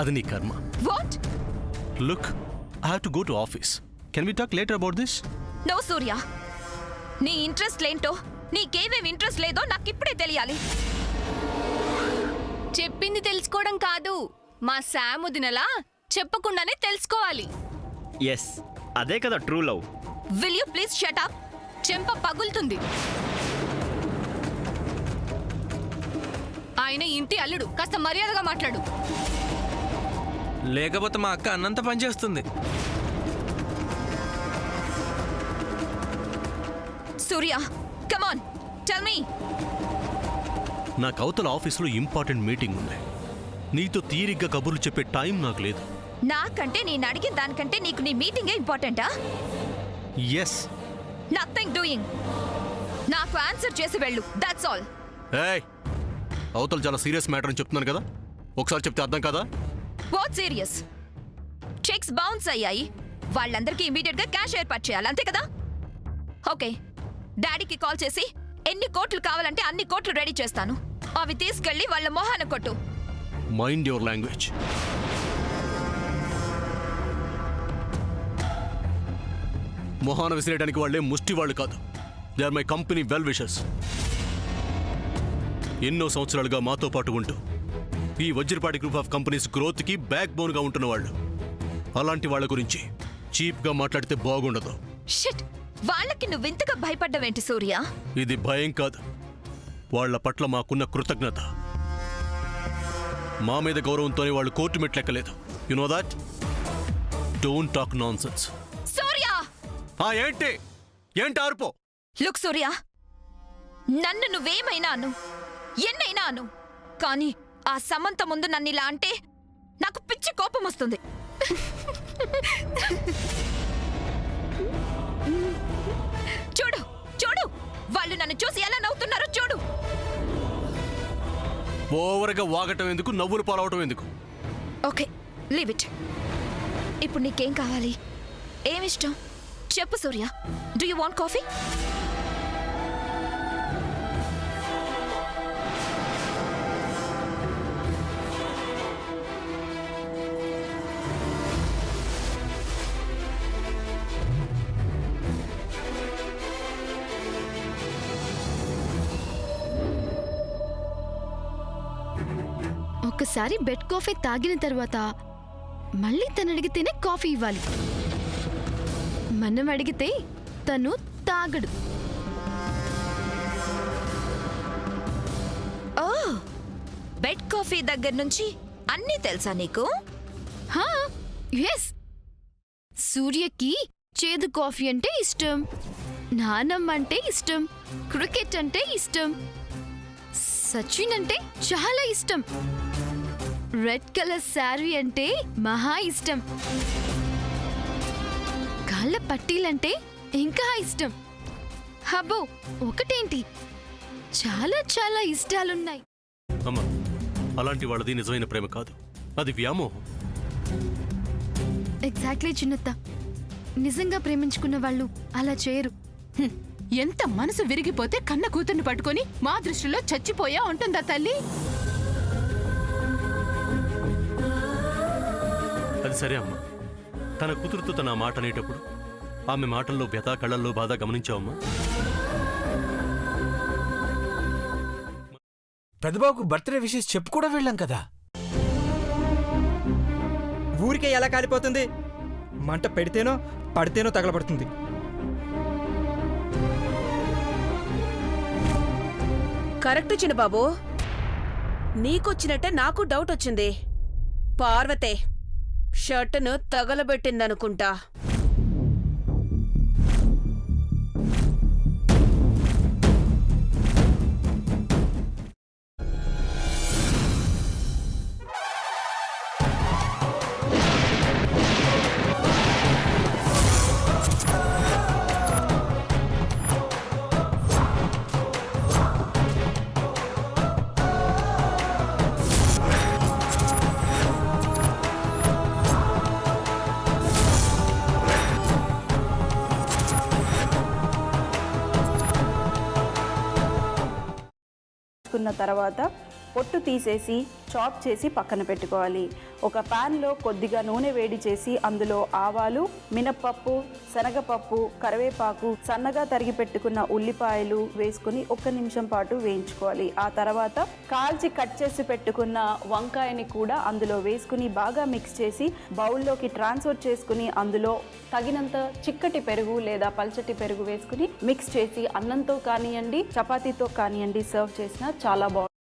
అది నీ కర్మ. What? Look, I have to go to office. Can we talk later about this? No Surya, నీ interest లేంటో, నీకేమేం interest లేదో నాకు ఇప్పుడే తెలియాలి. చెప్పింది తెలుసుకోవడం కాదు, మా శామ్ వదినలా చెప్పకుండానే తెలుసుకోవాలి. ఎస్, అదే కదా true love. Will you please shut up? చెంప పగులుతుంది. ఆయన ఇంటి అల్లుడు, కాస్త మర్యాదగా మాట్లాడు. లేకపోతే మా అక్క అన్నంత పనిచేస్తుంది. సూర్య, కమ్ ఆన్, టెల్ మీ. నాకు అవతల ఆఫీస్లో ఇంపార్టెంట్ మీటింగ్ ఉంది. నీతో తీరిగ్గా కబుర్లు చెప్పే టైం నాకు లేదు. నాకంటే నేను అడిగిన దానికంటే నీకు నీ మీటింగే ఇంపార్టెంటా? ఎస్. Nothing doing. నాకు ఆన్సర్ చేసి వెళ్ళు, దట్స్ ఆల్. ఏయ్, అవతల చాలా సీరియస్ మ్యాటర్ అని చెప్తున్నాను కదా, ఒకసారి చెప్తే అర్థం కదా? What serious? చెక్స్ బౌన్స్ అయ్యాయి, వాళ్ళందరికీ ఇమీడియట్ గా క్యాష్ ఏర్పాటు చేయాలి, అంతే కదా? ఓకే, డాడీకి కాల్ చేసి ఎన్ని కోట్లు కావాలంటే అన్ని కోట్లు రెడీ చేస్తాను. అవి తీసుకెళ్లి వాళ్ళ మొహాన కొట్టు. Mind your language. మొహాన విసిరేయడానికి వాళ్ళే ముష్టి వాళ్ళు కాదు. They are my company well wishers. ఎన్నో సంవత్సరాలుగా మాతో పాటు ఉంటూ ఈ వజ్రపాటి గ్రూప్ ఆఫ్ కంపెనీస్ గ్రోత్కి బ్యాక్ బోన్గా ఉంటున్న వాళ్ళు. అలాంటి వాళ్ళ గురించి చీప్గా మాట్లాడితే బాగుండదు. షిట్, వాళ్ళకి నువ్వింతగా భయపడ్డవేంటి సూర్య? ఇది భయం కాదు, వాళ్ళ పట్ల మాకున్న కృతజ్ఞత. మా మీద గౌరవంతోనే వాళ్ళు కోర్టు మెట్లెక్కలేదు. You know that? Don't talk nonsense. Surya! ఏంటి ఆర్పో? లుక్ సూర్య, నన్ను నువ్వేమైనా అను, ఎన్నైనా అను, కానీ ఆ సమంత ముందు నన్ను ఇలా అంటే నాకు పిచ్చి కోపం వస్తుంది. చూడు చూడు, వాళ్ళు నన్ను చూసి ఎలా నవ్వుతున్నారో చూడు. ఓవర్గా వాగటం ఎందుకు, నవ్వులు పాలవటం ఎందుకు? Okay, leave it. ఇప్పుడు నీకేం కావాలి? ఏమిష్టం చెప్పు Surya. Do you want coffee? ఒకసారి బెడ్ కాఫీ తాగిన తర్వాత మళ్ళీ తను అడిగితేనే కాఫీ ఇవ్వాలి. మనం అడిగితే తను తాగడు. ఓ, బెడ్ కాఫీ దగ్గర నుంచి అన్నీ తెలుసా నీకు? హా, ఎస్. సూర్యకి చేదు కాఫీ అంటే ఇష్టం, నానమ్మ అంటే ఇష్టం, క్రికెట్ అంటే ఇష్టం, సచిన్ అంటే చాలా ఇష్టం, రెడ్ కలర్ శారీ అంటే మహా ఇష్టం, కాళ్ళ పట్టీలంటే ఇంకా ఇష్టం. హబ్బో, ఒకటేంటి, చాలా చాలా ఇష్టాలున్నాయి. అమ్మా, అలాంటి వాళ్ళది నిజమైన ప్రేమ కాదు, అది వ్యామోహం. ఎగ్జాక్ట్లీ చిన్నత్త, నిజంగా ప్రేమించుకున్న వాళ్ళు అలా చేయరు. ఎంత మనసు విరిగిపోతే కన్న కూతుర్ని పట్టుకొని మా దృష్టిలో చచ్చిపోయా ఉంటుందా తల్లి? అది సరే అమ్మా, తన కూతురుతో తన మాట అనేటప్పుడు ఆమె మాటల్లో వ్యథ, కళ్ళల్లో బాధ గమనించావమ్మా? పెద్దబాబుకు బర్త్డే విషెస్ చెప్పు కూడా వెళ్ళాం కదా. ఊరికే ఎలా కాలిపోతుంది? మంట పెడితేనో పడితేనో తగలబడుతుంది. కరెక్ట్ చిన్నబాబు, నీకొచ్చినట్టే నాకు డౌట్ వచ్చింది. పార్వతే షర్టును తగలబెట్టిందనుకుంటా. తర్వాత పొట్టు తీసేసి చాప్ చేసి పక్కన పెట్టుకోవాలి. ఒక ప్యాన్లో కొద్దిగా నూనె వేడి చేసి అందులో ఆవాలు, మినప్పప్పు, శనగపప్పు, కరివేపాకు, సన్నగా తరిగి పెట్టుకున్న ఉల్లిపాయలు వేసుకుని 1 నిమిషం పాటు వేయించుకోవాలి. ఆ తర్వాత కాల్చి కట్ చేసి పెట్టుకున్న వంకాయని కూడా అందులో వేసుకుని బాగా మిక్స్ చేసి బౌల్లోకి ట్రాన్స్ఫర్ చేసుకుని అందులో తగినంత చిక్కటి పెరుగు లేదా పల్చటి పెరుగు వేసుకుని మిక్స్ చేసి అన్నంతో కానివ్వండి, చపాతీతో కానివ్వండి సర్వ్ చేసినా చాలా బాగుంటుంది.